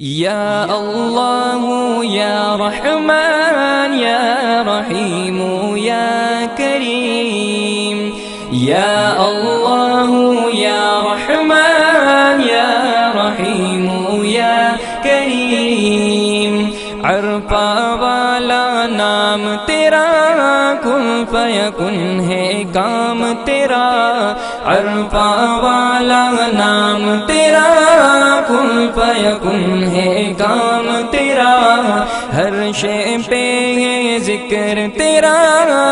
या अल्लाह या रहमान या रहीम या करीम। या अल्लाह या रहमान या रहीम या करीम। अरफा वाला नाम तेरा, कुन फयकुन है काम तेरा। अरफा वाला नाम तेरा, कुन फयकुन है काम तेरा।